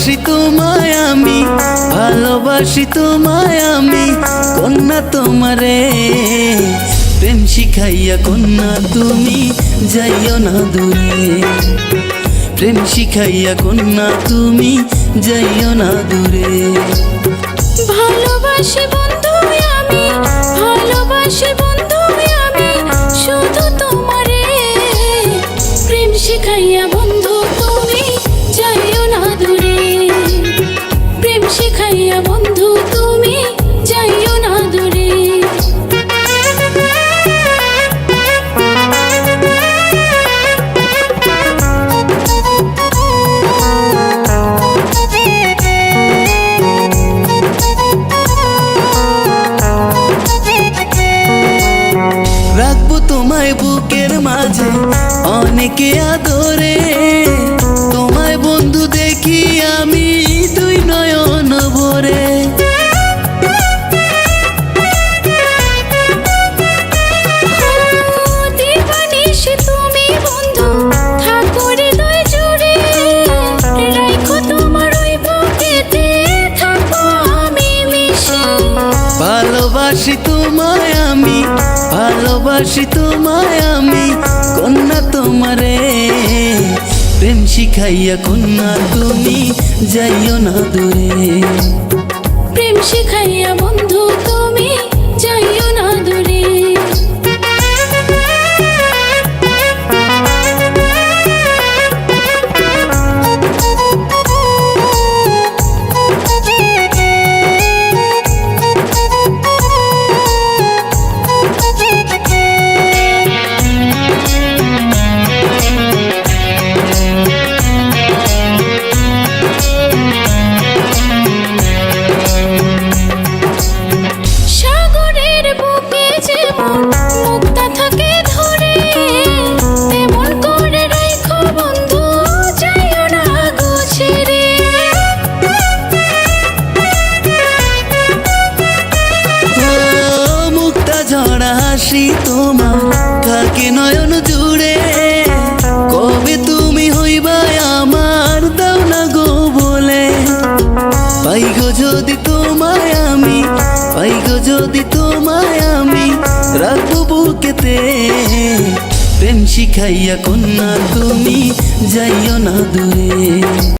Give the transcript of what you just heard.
ভালোবাসি তোমায় আমি, ভালোবাসি তোমায় আমি, কন্যা তোমারে প্রেম শিখাইয়া কন্যা তুমি যাইও না দূরে। প্রেম শিখাইয়া কন্যা তুমি যাইও না দূরে। ভালোবাসি বন্ধু আমি, ভালোবাসি বন্ধু আমি, শুধু তোমারে প্রেম শিখাইয়া বন্ধু তুমি যাইও না দূরে। প্রেম শিখাইয়া বন্ধু তুমি যাইও না দূরে। রাখবো তোমায় বুকের মাঝে অনেকে আদরে, তোমায় বন্ধু দেখি আমি দুই নয়ন ভরে। দিবানিশি তুমি বন্ধু থাকো হৃদয় জুড়ে, রাখো তোমার ওই বুকেতে থাকো আমি মিশে। ভালোবাসি তোমায় আমি, ভালোবাসি তোমায় আমি, কন্যা তোমারে প্রেম শিখাইয়া কন্যা তুমি যাইও না দূরে। প্রেম শিখাইয়া বন্ধু তুমি যাইও না দূরে। সাগরের বুকে যেমন মুক্তা থাকে ধরে, তেমন করে রাখো বন্ধু যাইও না গো ছেড়ে। মুক্তা ঝরা হাসি তোমার থাকে নয়ন জুড়ে, কবে তুমি হইবা আমার দাও না গো বলে। পাই গো যদি তোমায় আমি, পাই গো যদি তোমায় আমি, রাখবো বুকেতে প্রেম শিখাইয়া কন্যা তুমি যাইও না দূরে।